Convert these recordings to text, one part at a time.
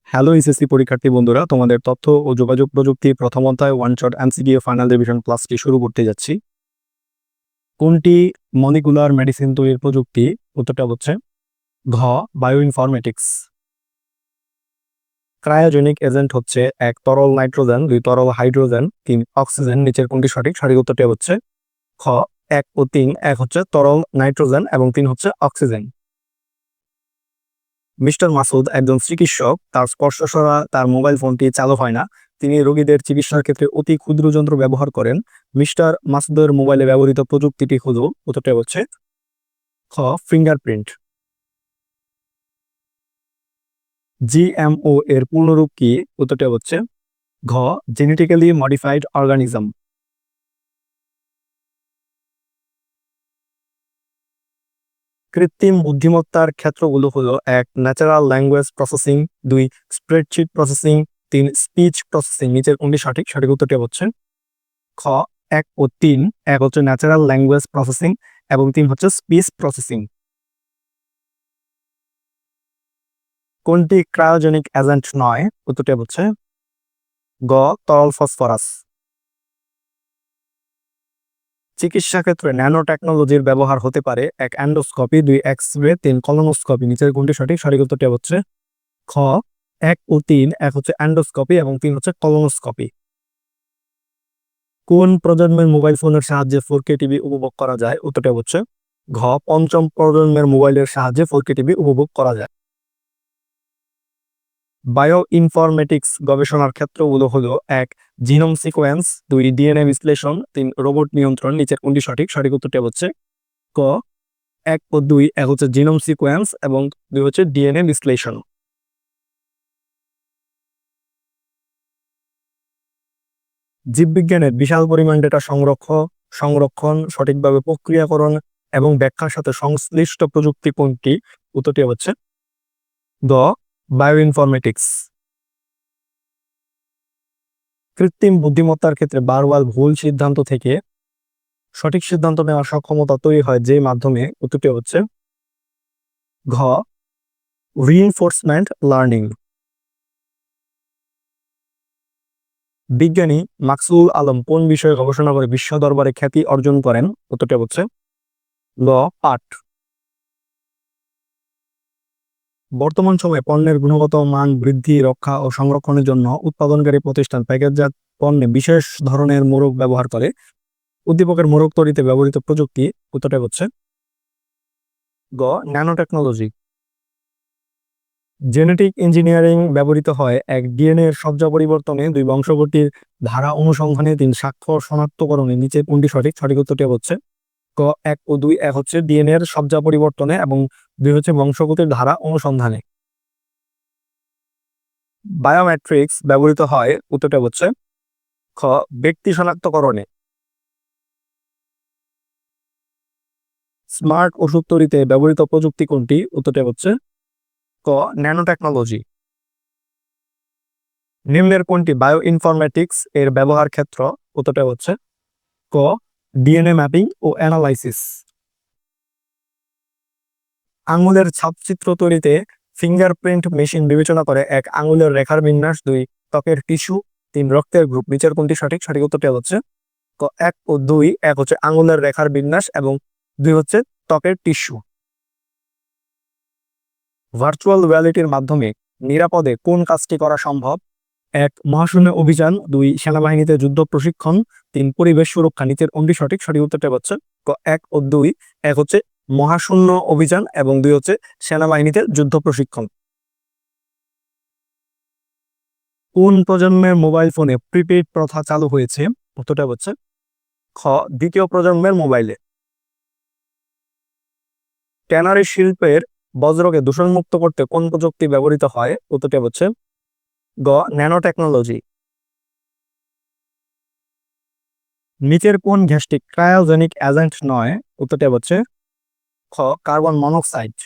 Hello SSC পরীক্ষার্থী বন্ধুরা, তোমাদের তথ্য ও যোগাযোগ প্রযুক্তি প্রথম অধ্যায় one shot MCQ final revision ক্লাসটি শুরু করতে যাচ্ছি। কোনটি মলিকুলার মেডিসিন তৈরির প্রযুক্তি? উত্তরটা হচ্ছে ঘ বায়ো ইনফরমেটিক্স। ক্রায়োজেনিক এজেন্ট হচ্ছে এক তরল নাইট্রোজেন, দুই তরল হাইড্রোজেন, তিন অক্সিজেন। নিচের কোনটি সঠিক? সঠিক উত্তরটি হচ্ছে খ 1 ও 3। 1 হচ্ছে তরল নাইট্রোজেন এবং 3 হচ্ছে অক্সিজেন। মিস্টার মাসুদ একজন চিকিৎসক, তার স্পর্শ ছাড়া তার মোবাইল ফোনটি চালু হয় না। তিনি রোগীদের চিকিৎসার ক্ষেত্রে অতি ক্ষুদ্র যন্ত্র ব্যবহার করেন। মিস্টার মাসুদের মোবাইলে ব্যবহৃত প্রযুক্তিটি হল, উত্তরটা হচ্ছে খ ফিঙ্গারপ্রিন্ট। জিএমও এর পূর্ণরূপ কি? উত্তরটা হচ্ছে ঘ জেনেটিক্যালি মডিফাইড অর্গানিজম। কৃত্রিম বুদ্ধিমত্তার ক্ষেত্রগুলো হলো: 1 natural language processing, 2 spreadsheet processing, 3 speech processing. নিচের কোনটি সঠিক? সঠিক উত্তরটি হচ্ছে খ 1 ও 3। 1 হচ্ছে ন্যাচারাল ল্যাঙ্গুয়েজ প্রসেসিং এবং 3 হচ্ছে স্পিচ প্রসেসিং। কোনটি ক্রায়োজেনিক এজেন্ট নয়? উত্তরটি হচ্ছে গ তরল ফসফরাস। চিকিৎসা ক্ষেত্রে ন্যানো টেকনোলজির ব্যবহার হতে পারে: 1 এন্ডোস্কোপি, 2 এক্স-রে, 3 কলোনোস্কোপি। নিচের কোনটি সঠিক? সঠিক উত্তরটি হচ্ছে খ 1 ও 3। 1 হচ্ছে এন্ডোস্কোপি এবং 3 হচ্ছে কলোনোস্কোপি। কোন প্রজন্মের মোবাইল ফোনের সাহায্যে 4K টিভি উপভোগ করা যায়? উত্তরটা হচ্ছে ঘ পঞ্চম প্রজন্মের মোবাইলের সাহায্যে 4K টিভি উপভোগ করা যায়। বায়ো ইনফরমেটিক্স গবেষণার ক্ষেত্রগুলো হলো: 1 জিনোম সিকোয়েন্স, 2 ডিএনএ বিশ্লেষণ, 3 রোবট নিয়ন্ত্রণ। নিচের কোনটি সঠিক? সঠিক উত্তরটি হচ্ছে ক 1 ও 2। 1 হচ্ছে জিনোম সিকোয়েন্স এবং 2 হচ্ছে ডিএনএ বিশ্লেষণ। জীববিজ্ঞানের বিশাল পরিমাণ ডেটা সংরক্ষণ, সঠিকভাবে প্রক্রিয়াকরণ এবং ব্যাখ্যার সাথে সংশ্লিষ্ট প্রযুক্তি কোনটি? উত্তরটি হচ্ছে দ বায়ো ইনফরমেটিক্স। কৃত্রিম বুদ্ধিমত্তার ক্ষেত্রে বারবার ভুল সিদ্ধান্ত থেকে সঠিক সিদ্ধান্ত নেওয়ার সক্ষমতা তৈরি হয় যে মাধ্যমে? উত্তরটি হচ্ছে ঘ রিইনফোর্সমেন্ট লার্নিং। বিজ্ঞানী মাকসুদুল আলম কোন বিষয়ে গবেষণা করে বিশ্ব দরবারে খ্যাতি অর্জন করেন? উত্তরটি হচ্ছে ল পাট। বর্তমান সময়ে পণ্যের গুণগত মান বৃদ্ধি, রক্ষা ও সংরক্ষণের জন্য উৎপাদনকারী প্রতিষ্ঠান প্যাকেটজাত পণ্যে বিশেষ ধরনের মোড়ক ব্যবহার করে। উদ্দীপকের মোড়ক তৈরিতে ব্যবহৃত প্রযুক্তি? উত্তরটা হচ্ছে গ ন্যানো টেকনোলজি। জেনেটিক ইঞ্জিনিয়ারিং ব্যবহৃত হয়: 1 ডিএনএ এর সজ্জা পরিবর্তনে, 2 বংশগতির ধারা অনুসন্ধানে, 3 স্বাক্ষর শনাক্তকরণে। নিচে কোনটি সঠিক? সঠিক উত্তরটি হচ্ছে ক 1 ও 2। 1 হচ্ছে ডিএনএ এর সজ্জা পরিবর্তনে এবং 2 হচ্ছে বংশগতির ধারা অনুসন্ধানে। বায়োমেট্রিক্স ব্যবহৃত হয়: উত্তরটা হচ্ছে খ ব্যক্তি শনাক্তকরণে। স্মার্ট ওষুধ তৈরিতে ব্যবহৃত প্রযুক্তি কোনটি? উত্তরটা হচ্ছে ক ন্যানো টেকনোলজি। নিম্নের কোনটি বায়ো ইনফরমেটিক্স এর ব্যবহার ক্ষেত্র? উত্তরটা হচ্ছে ক ডিএনএ ম্যাপিং ও অ্যানালাইসিস। আঙুলের ছাপচিত্র তৈরিতে ফিঙ্গারপ্রিন্ট মেশিন বিবেচনা করে: 1 আঙুলের রেখার বিন্যাস, 2 ত্বকের টিস্যু, 3 রক্তের গ্রুপ। নিচের কোনটি সঠিক? সঠিক উত্তরটি হচ্ছে ক 1 ও 2। 1 হচ্ছে আঙুলের রেখার বিন্যাস এবং 2 হচ্ছে ত্বকের টিস্যু। ভার্চুয়াল রিয়ালিটির মাধ্যমে নিরাপদে কোন কাজটি করা সম্ভব? 1 মহাশূন্য অভিযান, 2 সেনাবাহিনীতে যুদ্ধ প্রশিক্ষণ, 3 পরিবেশ সুরক্ষা। নিচের কোনটি সঠিক? সঠিক উত্তরটা হচ্ছে ক 1 ও 2। 1 হচ্ছে মহাশূন্য অভিযান এবং 2 হচ্ছে সেনাবাহিনীতে যুদ্ধ প্রশিক্ষণ। কোন প্রজন্মের মোবাইল ফোনে প্রিপেইড প্রথা চালু হয়েছে? উত্তরটা হচ্ছে খ দ্বিতীয় প্রজন্মের মোবাইলে। ট্যানারি শিল্পের বজ্রকে দূষণমুক্ত করতে কোন প্রযুক্তি ব্যবহৃত হয়? উত্তরটা হচ্ছে গ ন্যানো টেকনোলজি। নিচের কোন গ্যাসটি ক্রায়োজেনিক এজেন্ট নয়? উত্তরটা হচ্ছে খ কার্বন মনোক্সাইড।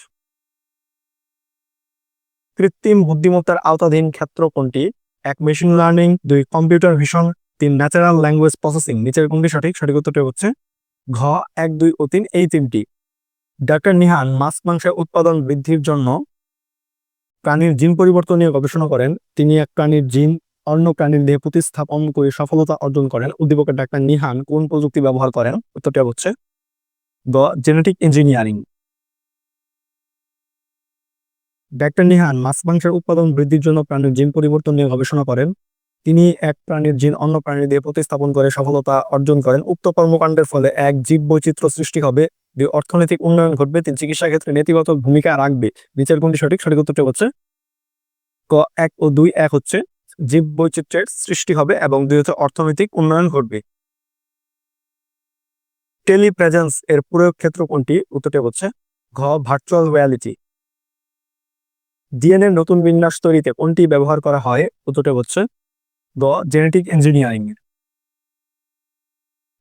কৃত্রিম বুদ্ধিমত্তার আওতাধীন ক্ষেত্র কোনটি? 1 machine learning, 2 computer vision, 3 natural language processing. নিচের কোনটি সঠিক? সঠিক উত্তরটি হচ্ছে ঘ 1, 2 ও 3 এই তিনটি। ডাক্তার নিহান মাছ মাংসের উৎপাদন বৃদ্ধির জন্য প্রাণীর জিন পরিবর্তন নিয়ে গবেষণা করেন। তিনি এক প্রাণীর জিন অন্য প্রাণীর দেহে প্রতিস্থাপন করে সফলতা অর্জন করেন। উদ্দীপকের ডাক্তার নিহান কোন প্রযুক্তি ব্যবহার করেন? উত্তরটা হচ্ছে গ জেনেটিক ইঞ্জিনিয়ারিং। ডাক্তার নিহান মাছ মাংসের উৎপাদন বৃদ্ধির জন্য প্রাণীর জিন পরিবর্তন নিয়ে গবেষণা করেন। তিনি এক প্রাণীর জিন অন্য প্রাণী দিয়ে প্রতিস্থাপন করে সফলতা অর্জন করেন। উক্ত কর্মকাণ্ডের ফলে এক জীব বৈচিত্র্য সৃষ্টি হবে, দুই অর্থনৈতিক উন্নয়ন ঘটবে, তিন চিকিৎসা ক্ষেত্রে নেতিবাচক ভূমিকা রাখবে। নিচের কোনটি সঠিক? সঠিক উত্তরটি হচ্ছে ক 1 ও 2। 1 হচ্ছে জীব বৈচিত্র্যের সৃষ্টি হবে এবং 2 হচ্ছে অর্থনৈতিক উন্নয়ন ঘটবে। টেলিপ্রেজেন্স এর প্রয়োগ ক্ষেত্র কোনটি? উত্তরটি হচ্ছে ঘ ভার্চুয়াল রিয়ালিটি। ডিএনএ নতুন বিন্যাস তৈরিতে কোনটি ব্যবহার করা হয়? উত্তরটি হচ্ছে গ জেনেটিক ইঞ্জিনিয়ারিং।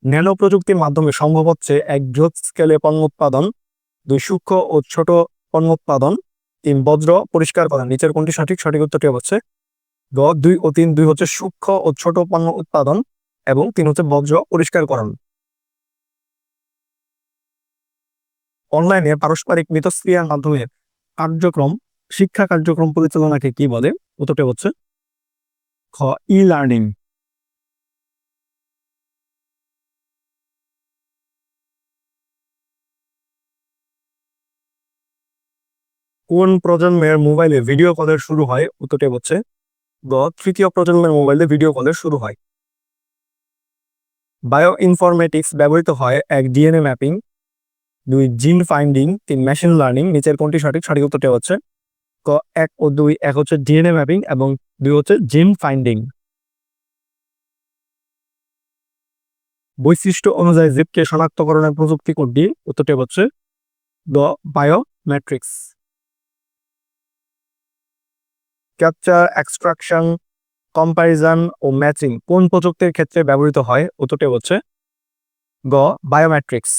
ন্যানো প্রযুক্তির মাধ্যমে সম্ভব হচ্ছে এক বৃহৎ স্কেলে পণ্য উৎপাদন, 2 সূক্ষ্ম ও ছোট পণ্য উৎপাদন, 3 বজ্র পরিষ্কার করা। নিচের কোনটি সঠিক? সঠিক উত্তরটি হচ্ছে গ 2 ও 3। 2 হচ্ছে সূক্ষ্ম ও ছোট পণ্য উৎপাদন এবং 3 হচ্ছে বজ্র পরিষ্কারকরণ। অনলাইনে পারস্পরিক মিথস্ক্রিয়ার মাধ্যমে কার্যক্রম শিক্ষা কার্যক্রম পরিচালনাকে কি বলে? উত্তরটি হচ্ছে খ ই লার্নিং। কোন প্রজন্মের মোবাইলে ভিডিও কলের শুরু হয়? উত্তরটি হচ্ছে গ তৃতীয় প্রজন্মের মোবাইলে ভিডিও কলের শুরু হয়। বায়ো ইনফরমেটিক্স ব্যবহৃত হয় এক ডিএনএ ম্যাপিং, 2 জিন ফাইন্ডিং, 3 মেশিন লার্নিং। নিচের কোনটি সঠিক? সঠিক উত্তরটি হচ্ছে ক 1 ও 2। 1 হচ্ছে ডিএনএ ম্যাপিং এবং 2 হচ্ছে জিন ফাইন্ডিং। বৈশিষ্ট্য অনুযায়ী জীবকে শনাক্তকরণের প্রযুক্তি কোনটি? উত্তরটি হচ্ছে গ বায়োমেট্রিক্স। ক্যাপচার, এক্সট্রাকশন, কম্পারিজন ও ম্যাচিং কোন প্রযুক্তির ক্ষেত্রে ব্যবহৃত হয়? উত্তরটি হচ্ছে গ বায়োমেট্রিক্স।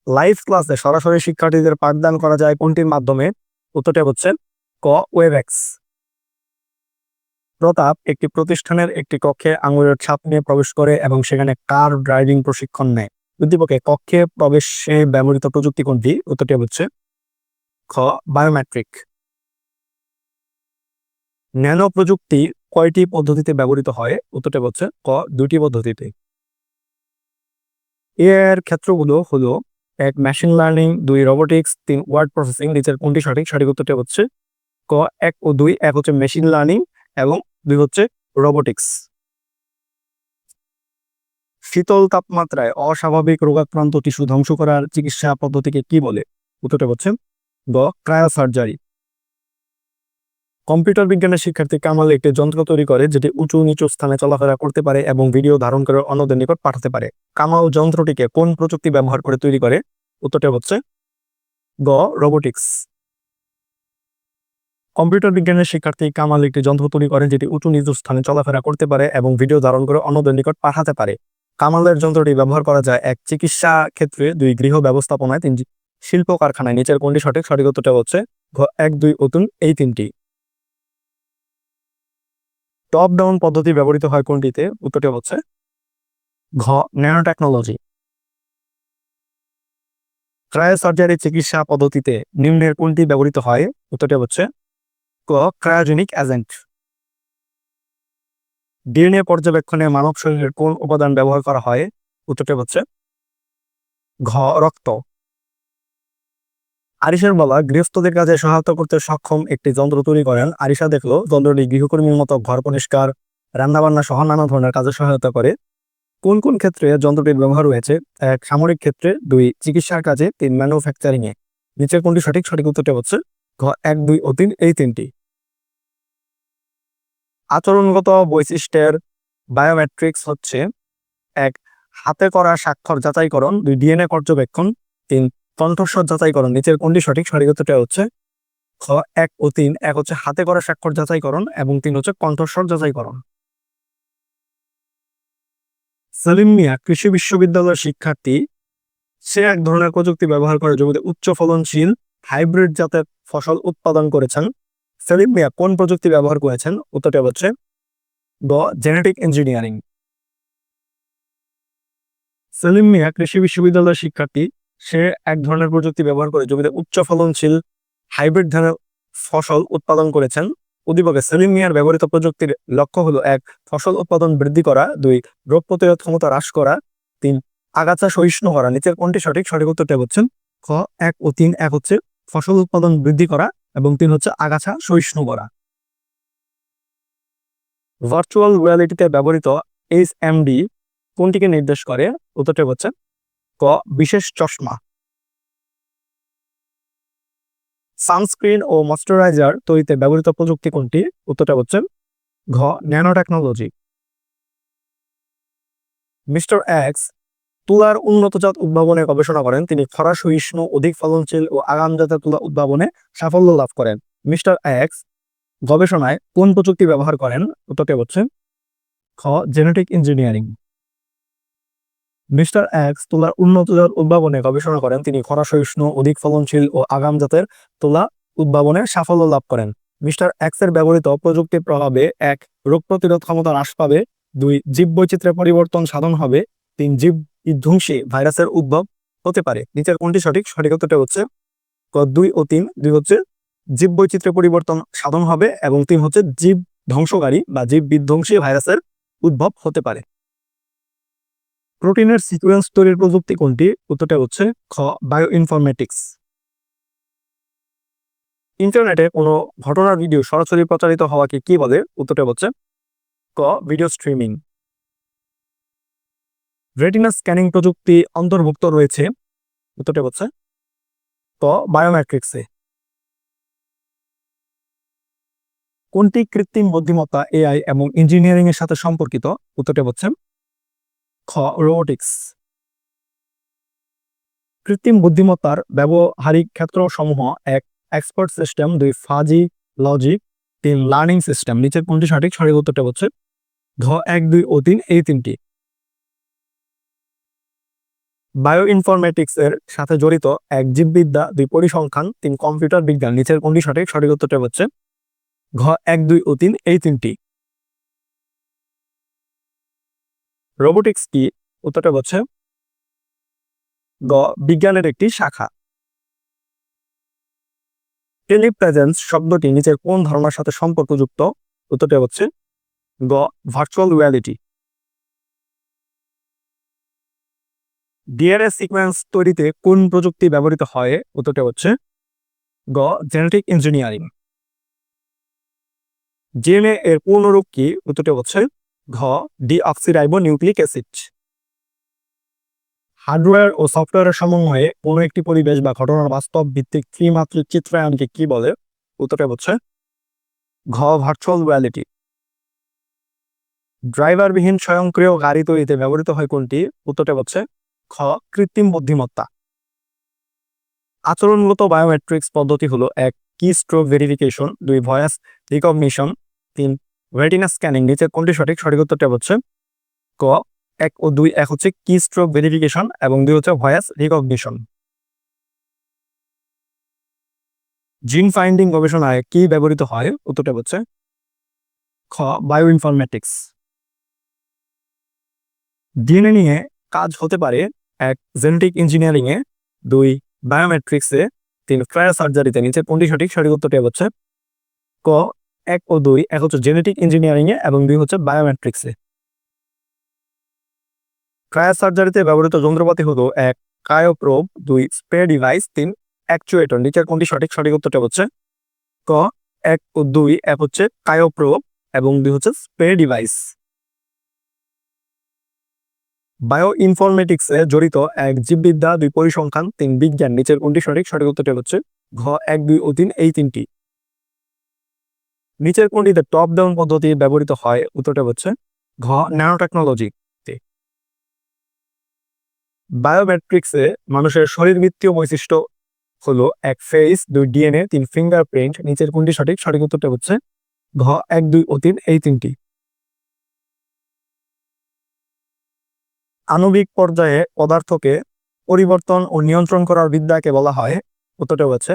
লাইভ ক্লাসে সরাসরি শিক্ষার্থীদের পাঠদান করা যায় কোনটির মাধ্যমে? উত্তরটি হচ্ছে ক ওয়েবএক্স। প্রতাপ একটি প্রতিষ্ঠানের একটি কক্ষে আঙুলের ছাপ নিয়ে প্রবেশ করে এবং সেখানে কার ড্রাইভিং প্রশিক্ষণ নেয়। উদ্দীপকে কক্ষে প্রবেশে ব্যবহৃত প্রযুক্তি কোনটি? উত্তরটি হচ্ছে খ বায়োমেট্রিক। ন্যানো প্রযুক্তি কয়টি পদ্ধতিতে ব্যবহৃত হয়? উত্তরটি হচ্ছে ক 2টি পদ্ধতিতে। এআই এর ক্ষেত্রগুলো হলো 1 machine learning, 2 robotics, 3 word processing. নিচের কোনটি সঠিক? সঠিক উত্তরটি হচ্ছে ক 1 ও 2। 1 হচ্ছে মেশিন লার্নিং এবং 2 হচ্ছে রোবোটিক্স। শীতল তাপমাত্রায় অস্বাভাবিক রোগাক্রান্ত টিস্যু ধ্বংস করার চিকিৎসা পদ্ধতিকে কি বলে? উত্তরটি হচ্ছে গ ক্রায়োসার্জারি। কম্পিউটার বিজ্ঞানের শিক্ষার্থী কামাল একটি যন্ত্র তৈরি করে যেটি উঁচু নিচু স্থানে চলাফেরা করতে পারে এবং ভিডিও ধারণ করে অন্যদের নিকট পাঠাতে পারে। কামাল যন্ত্রটিকে কোন প্রযুক্তি ব্যবহার করে তৈরি করে? উত্তরটি হচ্ছে গ রোবোটিক্স। কম্পিউটার বিজ্ঞানের শিক্ষার্থী কামাল একটি যন্ত্র তৈরি করে যেটি উঁচু নিচু স্থানে চলাফেরা করতে পারে এবং ভিডিও ধারণ করে অন্যদের নিকট পাঠাতে পারে। কামালের যন্ত্রটি ব্যবহার করা যায় 1 চিকিৎসা ক্ষেত্রে, 2 গৃহ ব্যবস্থাপনায়, 3 শিল্প কারখানায়। নিচের কোনটি সঠিক? সঠিক উত্তরটা হচ্ছে ঘ 1, 2 ও 3 এই 3টি। টপ ডাউন পদ্ধতি ব্যবহৃত হয় কোনটিতে? উত্তরটি হচ্ছে ঘ ন্যানো টেকনোলজি। ক্রায়োসার্জারি চিকিৎসা পদ্ধতিতে নিম্নের কোনটি ব্যবহৃত হয়? উত্তরটি হচ্ছে ক ক্রায়োজেনিক এজেন্ট। ডিএনএ পর্যবেক্ষণে মানব শরীরের কোন উপাদান ব্যবহার করা হয়? উত্তরটি হচ্ছে ঘ রক্ত। আরিশার বাবা গৃহস্থদের কাজে সহায়তা করতে সক্ষম একটি যন্ত্র তৈরি করেন। আরিশা দেখলো যন্ত্রটি গৃহকর্মীর মতো ঘর পরিষ্কার, রান্নাবান্না সহ নানা ধরনের কাজে সহায়তা করে। কোন কোন ক্ষেত্রে যন্ত্রটির ব্যবহার হয়েছে? 1 সামরিক ক্ষেত্রে, 2 চিকিৎসার কাজে, 3 ম্যানুফ্যাকচারিং এ। নিচের কোনটি সঠিক? সঠিক উত্তরটি হচ্ছে ঘ 1, 2 ও 3 এই 3টি। আচরণগত বৈশিষ্ট্যের বায়োমেট্রিক্স হচ্ছে 1 হাতে করা স্বাক্ষর যাচাইকরণ, 2 ডিএনএ পর্যবেক্ষণ, 3 কণ্ঠস্বর যাচাইকরণ। নিচের কোনটি সঠিক? সঠিক উত্তরটা হচ্ছে খ 1 ও 3। 1 হচ্ছে হাতে করা স্বাক্ষর যাচাইকরণ এবং 3 হচ্ছে কণ্ঠস্বর যাচাইকরণ। সেলিম মিয়া কৃষি বিশ্ববিদ্যালয়ের শিক্ষার্থী। সে এক ধরনের প্রযুক্তি ব্যবহার করে জমিতে উচ্চ ফলনশীল হাইব্রিড জাতের ফসল উৎপাদন করেছেন। সেলিম মিয়া কোন প্রযুক্তি ব্যবহার করেছেন? উত্তরটা হচ্ছে গ জেনেটিক ইঞ্জিনিয়ারিং। সেলিম মিয়া কৃষি বিশ্ববিদ্যালয়ের শিক্ষার্থী। সে এক ধরনের প্রযুক্তি ব্যবহার করে জমিতে উচ্চ ফলনশীল হাইব্রিড ধানের ফসল উৎপাদন করেছেন। উদ্দীপকে সেলিম মিয়ার ব্যবহৃত প্রযুক্তির লক্ষ্য হলো 1. ফসল উৎপাদন বৃদ্ধি করা, 2. রোগ প্রতিরোধ ক্ষমতা হ্রাস করা, 3. আগাছা সহিষ্ণু করা। নিচের কোনটি সঠিক? সঠিক উত্তরটা হচ্ছেন খ 1 ও 3। 1 হচ্ছে ফসল উৎপাদন বৃদ্ধি করা এবং 3 হচ্ছে আগাছা সহিষ্ণু করা। ভার্চুয়াল রিয়ালিটিতে ব্যবহৃত HMD কোনটিকে নির্দেশ করে? উত্তরটা হচ্ছে ক বিশেষ চশমা। সানস্ক্রিন ও ময়েশ্চারাইজার তৈরিতে ব্যবহৃত প্রযুক্তি কোনটি? উত্তরটা হচ্ছে ঘ ন্যানো টেকনোলজি। মিস্টার এক্স তুলার উন্নতজাত উদ্ভাবনে গবেষণা করেন। তিনি খরা সহিষ্ণু, অধিক ফলনশীল ও আগাম জাতের তুলা উদ্ভাবনে সাফল্য লাভ করেন। মিস্টার এক্স গবেষণায় কোন প্রযুক্তি ব্যবহার করেন? উত্তরটা হচ্ছে খ জেনেটিক ইঞ্জিনিয়ারিং। মিস্টার এক্স তুলার উন্নতজাত উদ্ভাবনে গবেষণা করেন। তিনি খরা সহিষ্ণু, অধিক ফলনশীল ও আগাম জাতের তুলা উদ্ভাবনে সাফল্য লাভ করেন। মিস্টার এক্স এর ব্যবহৃত প্রযুক্তির প্রভাবে 1. রোগ প্রতিরোধ ক্ষমতা হ্রাস পাবে, 2. জীববৈচিত্র্যের পরিবর্তন সাধন হবে, 3. জীব ধ্বংসী ভাইরাসের উদ্ভব হতে পারে। নিচের কোনটি সঠিক? সঠিক উত্তরটা হচ্ছে ক 2 ও 3। 2 হচ্ছে জীববৈচিত্র্যের পরিবর্তন সাধন হবে এবং 3 হচ্ছে জীব ধ্বংসকারী বা জীব বিধ্বংসী ভাইরাসের উদ্ভব হতে পারে। প্রোটিনের সিকোয়েন্স তৈরির প্রযুক্তি কোনটি? উত্তরটা হচ্ছে খ বায়ো ইনফরমেটিক্স। ইন্টারনেটে কোনো ঘটনার ভিডিও সরাসরি প্রচারিত হওয়াকে কি বলে? উত্তরটা হচ্ছে ক ভিডিও স্ট্রিমিং। রেটিনা স্ক্যানিং প্রযুক্তি অন্তর্ভুক্ত রয়েছে। উত্তরটা হচ্ছে ক বায়োমেট্রিক্সে। কোনটি কৃত্রিম বুদ্ধিমত্তা AI এবং ইঞ্জিনিয়ারিং এর সাথে সম্পর্কিত? উত্তরটা হচ্ছে খ রোবোটিক্স। কৃত্রিম বুদ্ধিমত্তার ব্যবহারিক ক্ষেত্রসমূহ: 1. Expert system, 2. Fuzzy logic, 3. Learning system. নিচের কোনটি সঠিক? সঠিক উত্তরটা হচ্ছে ঘ 1, 2 ও 3 এই তিনটি। বায়ো ইনফরমেটিক্স এর সাথে জড়িত: 1. জীববিদ্যা, 2. পরিসংখ্যান, 3. কম্পিউটার বিজ্ঞান। নিচের কোনটি সঠিক? সঠিক উত্তরটা হচ্ছে ঘ 1, 2 ও 3 এই তিনটি। রোবোটিক্স কি? উত্তরটা হচ্ছে গ বিজ্ঞানের একটি শাখা। টেলিপ্রেজেন্স শব্দটি নিচের কোন ধারণার সাথে সম্পর্কযুক্ত? উত্তরটা হচ্ছে গ ভার্চুয়াল রিয়ালিটি। ডিএনএ সিকোয়েন্স তৈরিতে কোন প্রযুক্তি ব্যবহৃত হয়? উত্তরটা হচ্ছে গ জেনেটিক ইঞ্জিনিয়ারিং। ডিএনএ এর পূর্ণরূপ কি? উত্তরটা হচ্ছে ঘ ডিঅক্সিরাইবো নিউক্লিক অ্যাসিড। হার্ডওয়্যার ও সফটওয়্যারের সমন্বয়ে কোনো একটি পরিবেশ বা ঘটনার বাস্তব ভিত্তিক ত্রিমাত্রিক চিত্রায়নকে কি বলে? উত্তরটা হচ্ছে ঘ ভার্চুয়াল রিয়ালিটি। ড্রাইভারবিহীন স্বয়ংক্রিয় গাড়ি তৈরিতে ব্যবহৃত হয় কোনটি? উত্তরটা হচ্ছে খ কৃত্রিম বুদ্ধিমত্তা। আচরণগত বায়োমেট্রিক্স পদ্ধতি হলো: 1. কি stroke verification, 2. Voice recognition, 3. Retina scanning. নিচের কোনটি সঠিক? সঠিক উত্তরটা হচ্ছে ক 1 ও 2। 1 হচ্ছে কি স্ট্রোক ভেরিফিকেশন এবং 2 হচ্ছে ভয়েস রিকগনিশন। জিন ফাইন্ডিং গবেষণায় কি ব্যবহৃত হয়? উত্তরটা হচ্ছে খ বায়ো ইনফরমেটিক্স। ডিএনএ নিয়ে কাজ হতে পারে: 1. জেনেটিক ইঞ্জিনিয়ারিং এ, 2. বায়োমেট্রিক্সে, 3. ক্রায়ো সার্জারিতে। নিচের কোনটি সঠিক? সঠিক উত্তরটা হচ্ছে ক 1 ও 2। 1 হচ্ছে জেনেটিক ইঞ্জিনিয়ারিং এ এবং 2 হচ্ছে বায়োমেট্রিক্সে। ক্রায়ো সার্জারিতে ব্যবহৃত যন্ত্রপাতি হলো: 1. ক্রায়োপ্রোব, 2. Spray device, 3. অ্যাকচুয়েটর। নিচের কোনটি সঠিক? সঠিক উত্তরটা হচ্ছে ক 1 ও 2। 1 হচ্ছে ক্রায়োপ্রোব এবং 2 হচ্ছে স্প্রে ডিভাইস। বায়ো ইনফরমেটিক্সে জড়িত: 1. জীববিদ্যা, 2. পরিসংখ্যান, 3. বিজ্ঞান। নিচের কোনটি সঠিক? সঠিক উত্তরটা হচ্ছে ঘ 1, 2 ও 3 এই তিনটি। নিচের কোনটিতে টপ ডাউন পদ্ধতি ব্যবহৃত হয়? উত্তরটা হচ্ছে ঘ ন্যানো টেকনোলজি। বায়োমেট্রিক্সে মানুষের শরীরবৃত্তীয় বৈশিষ্ট্য হলো: 1. ফেস, 2. ডিএনএ, 3. ফিঙ্গারপ্রিন্ট। নিচের কোনটি সঠিক? সঠিক উত্তরটা হচ্ছে ঘ 1, 2 ও 3 এই তিনটি। আণবিক পর্যায়ে পদার্থকে পরিবর্তন ও নিয়ন্ত্রণ করার বিদ্যাকে বলা হয়? উত্তরটা হচ্ছে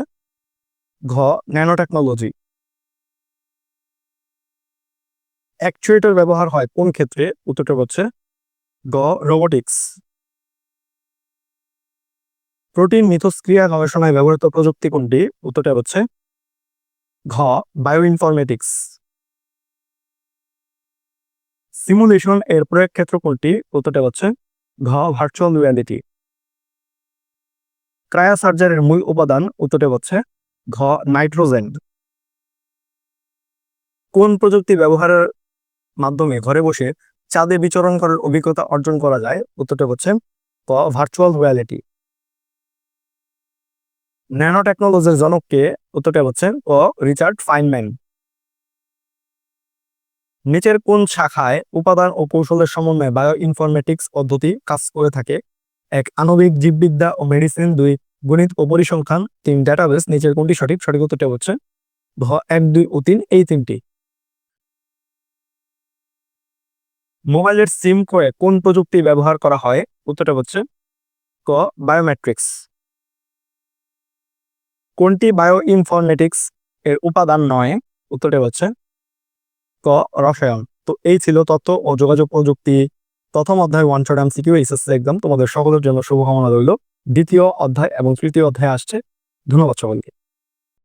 ঘ ন্যানো টেকনোলজি। অ্যাকচুয়েটর ব্যবহার হয় কোন ক্ষেত্রে? উত্তরটা হচ্ছে গ রোবোটিক্স। প্রোটিন মিথস্ক্রিয়া গবেষণায় ব্যবহৃত প্রযুক্তি কোনটি? উত্তরটা হচ্ছে ঘ বায়োইনফরমেটিক্স। সিমুলেশন এর প্রয়োগ ক্ষেত্র কোনটি? উত্তরটা হচ্ছে ঘ ভার্চুয়াল রিয়ালিটি। ক্রায়োসার্জারের মূল উপাদান? উত্তরটা হচ্ছে ঘ নাইট্রোজেন। কোন প্রযুক্তি ব্যবহারের মাধ্যমে ঘরে বসে চাঁদে বিচরণ করার অভিজ্ঞতা অর্জন করা যায়? উত্তরটা হচ্ছে ক ভার্চুয়াল রিয়ালিটি। ন্যানো টেকনোলজির জনককে? উত্তরটা হচ্ছে ক রিচার্ড ফাইনম্যান। নিচের কোন শাখায় উপাদান ও কৌশলের সমন্বয়ে বায়ো ইনফরমেটিক্স পদ্ধতি কাজ করে থাকে? এক আণবিক জীববিদ্যা ও মেডিসিন, 2 গণিত ও পরিসংখ্যান, 3 ডেটাবেস। নিচের কোনটি সঠিক? সঠিক উত্তরটা হচ্ছে ঘ 1, 2 ও 3 এই তিনটি। মোবাইলের সিম করে কোন প্রযুক্তি ব্যবহার করা হয়? উত্তরটা হচ্ছে ক বায়োমেট্রিক্স। কোনটি বায়ো ইনফরমেটিক্স এর উপাদান নয়? উত্তরটা হচ্ছে ক রসায়ন। তো এই ছিল তথ্য ও যোগাযোগ প্রযুক্তি প্রথম অধ্যায় 1 শর্ট এমসিকিউ এইচএসসি এক্সাম। তোমাদের সকলের জন্য শুভকামনা রইল। দ্বিতীয় অধ্যায় এবং তৃতীয় অধ্যায় আসছে। ধন্যবাদ সকলকে।